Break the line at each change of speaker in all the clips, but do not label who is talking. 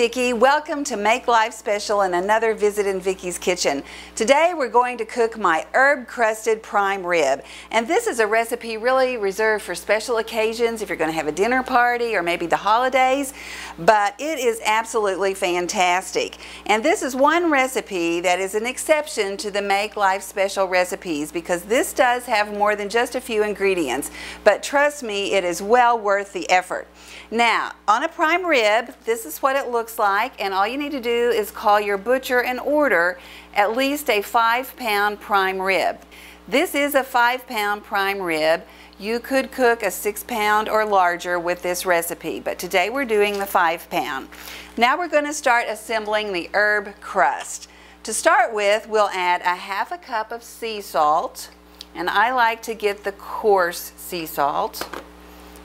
Vickie. Welcome to Make Life Special and another visit in Vickie's kitchen. Today we're going to cook my herb crusted prime rib, and this is a recipe really reserved for special occasions if you're going to have a dinner party or maybe the holidays, but it is absolutely fantastic. And this is one recipe that is an exception to the Make Life Special recipes because this does have more than just a few ingredients, but trust me, it is well worth the effort. Now, on a prime rib, this is what it looks like, and all you need to do is call your butcher and order at least a 5-pound prime rib. This is a 5-pound prime rib. You could cook a 6-pound or larger with this recipe, but today we're doing the 5-pound. Now we're going to start assembling the herb crust. To start with, we'll add a ½ cup of sea salt, and I like to get the coarse sea salt.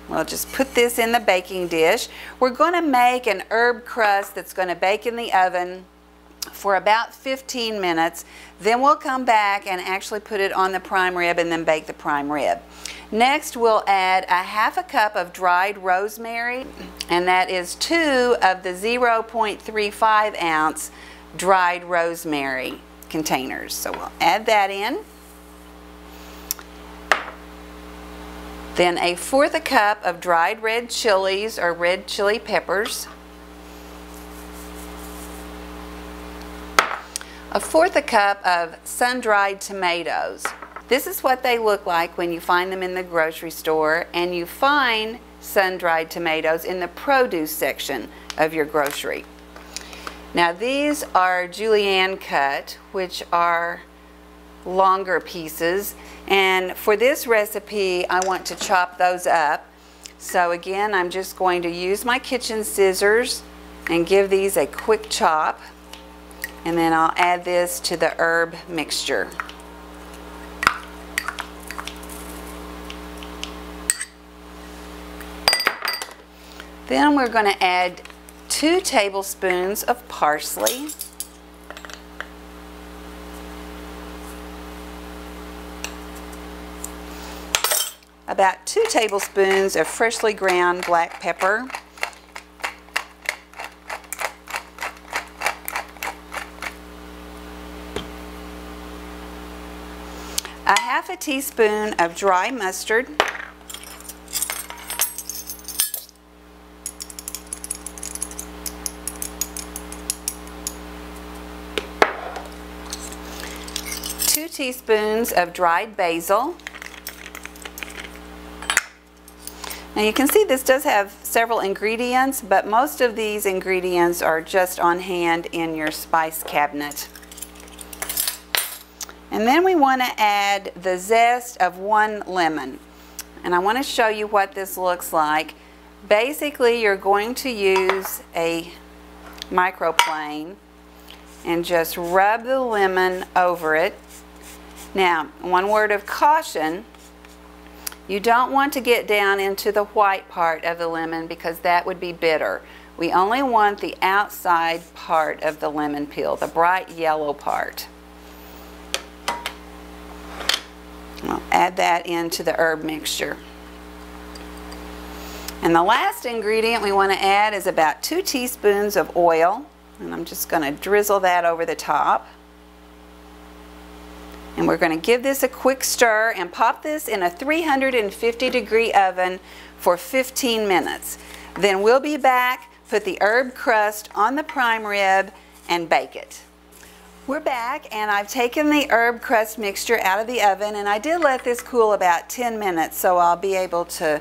We'll just put this in the baking dish. We're going to make an herb crust that's going to bake in the oven for about 15 minutes. Then we'll come back and actually put it on the prime rib and then bake the prime rib. Next, we'll add a ½ cup of dried rosemary, and that is 2 of the 0.35 ounce dried rosemary containers. So we'll add that in. Then a 1/4 cup of dried red chilies or red chili peppers. A 1/4 cup of sun-dried tomatoes. This is what they look like when you find them in the grocery store, and you find sun-dried tomatoes in the produce section of your grocery. Now these are julienne cut, which are longer pieces, and for this recipe I want to chop those up. So again, I'm just going to use my kitchen scissors and give these a quick chop, and then I'll add this to the herb mixture. Then we're going to add 2 tablespoons of parsley, about 2 tablespoons of freshly ground black pepper, a ½ teaspoon of dry mustard, two teaspoons of dried basil. Now you can see this does have several ingredients, but most of these ingredients are just on hand in your spice cabinet. And then we want to add the zest of 1 lemon. And I want to show you what this looks like. Basically, you're going to use a microplane and just rub the lemon over it. Now, one word of caution. You don't want to get down into the white part of the lemon because that would be bitter. We only want the outside part of the lemon peel, the bright yellow part. I'll add that into the herb mixture. And the last ingredient we want to add is about 2 teaspoons of oil, and I'm just going to drizzle that over the top. And we're going to give this a quick stir and pop this in a 350-degree oven for 15 minutes. Then we'll be back, put the herb crust on the prime rib, and bake it. We're back, and I've taken the herb crust mixture out of the oven, and I did let this cool about 10 minutes, so I'll be able to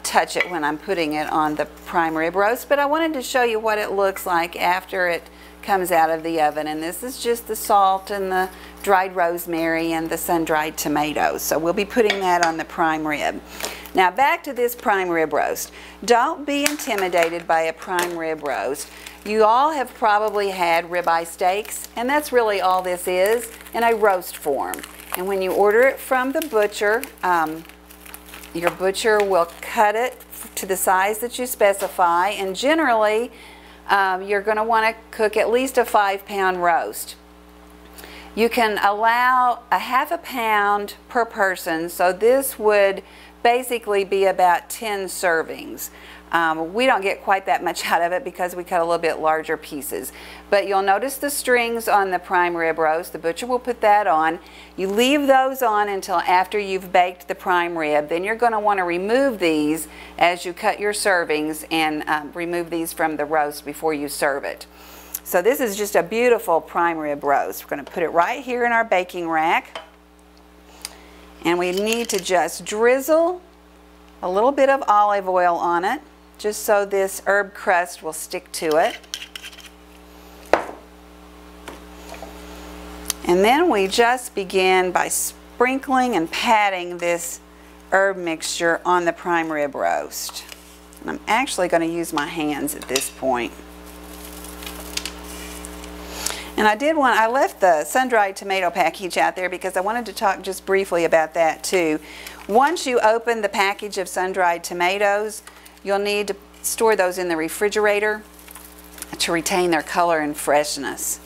touch it when I'm putting it on the prime rib roast. But I wanted to show you what it looks like after it comes out of the oven, and this is just the salt and the dried rosemary and the sun-dried tomatoes. So we'll be putting that on the prime rib. Now back to this prime rib roast. Don't be intimidated by a prime rib roast. You all have probably had ribeye steaks, and that's really all this is, in a roast form. And when you order it from the butcher, your butcher will cut it to the size that you specify, and generally you're going to want to cook at least a 5-pound roast. You can allow a ½ pound per person, so this would basically be about 10 servings. We don't get quite that much out of it because we cut a little bit larger pieces. But you'll notice the strings on the prime rib roast. The butcher will put that on. You leave those on until after you've baked the prime rib. Then you're going to want to remove these as you cut your servings, and remove these from the roast before you serve it. So this is just a beautiful prime rib roast. We're going to put it right here in our baking rack. And we need to just drizzle a little bit of olive oil on it, just so this herb crust will stick to it. And then we just begin by sprinkling and patting this herb mixture on the prime rib roast. And I'm actually going to use my hands at this point. And I left the sun-dried tomato package out there because I wanted to talk just briefly about that too. Once you open the package of sun-dried tomatoes, you'll need to store those in the refrigerator to retain their color and freshness.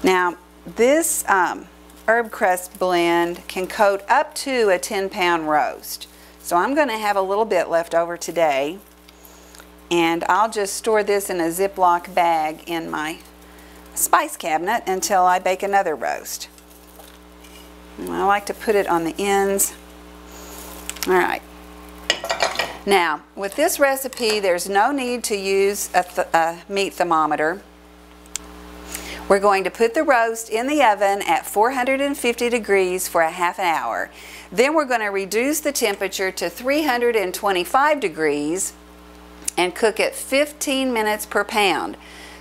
Now, this herb crust blend can coat up to a 10-pound roast. So I'm going to have a little bit left over today, and I'll just store this in a Ziploc bag in my spice cabinet until I bake another roast. And I like to put it on the ends. All right. Now, with this recipe, there's no need to use a meat thermometer. We're going to put the roast in the oven at 450 degrees for a half an hour. Then we're going to reduce the temperature to 325 degrees and cook it 15 minutes per pound.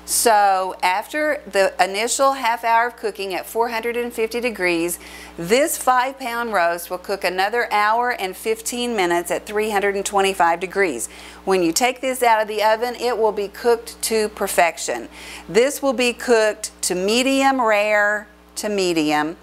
So after the initial half hour of cooking at 450 degrees, this 5-pound roast will cook another hour and 15 minutes at 325 degrees. When you take this out of the oven, it will be cooked to perfection. This will be cooked to medium rare to medium.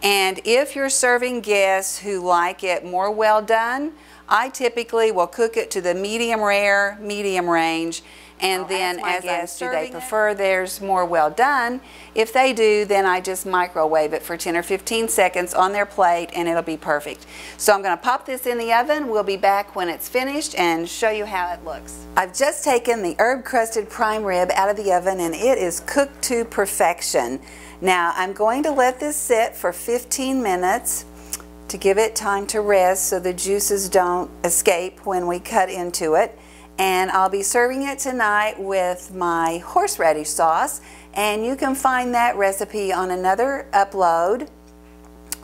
And if you're serving guests who like it more well done, I typically will cook it to the medium rare, medium range. And then as guests, do they prefer theirs more well done? If they do, then I just microwave it for 10 or 15 seconds on their plate and it'll be perfect. So I'm going to pop this in the oven. We'll be back when it's finished and show you how it looks. I've just taken the herb crusted prime rib out of the oven and it is cooked to perfection. Now I'm going to let this sit for 15 minutes to give it time to rest so the juices don't escape when we cut into it. And I'll be serving it tonight with my horseradish sauce, and you can find that recipe on another upload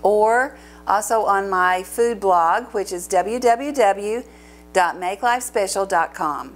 or also on my food blog, which is www.makelifespecial.com.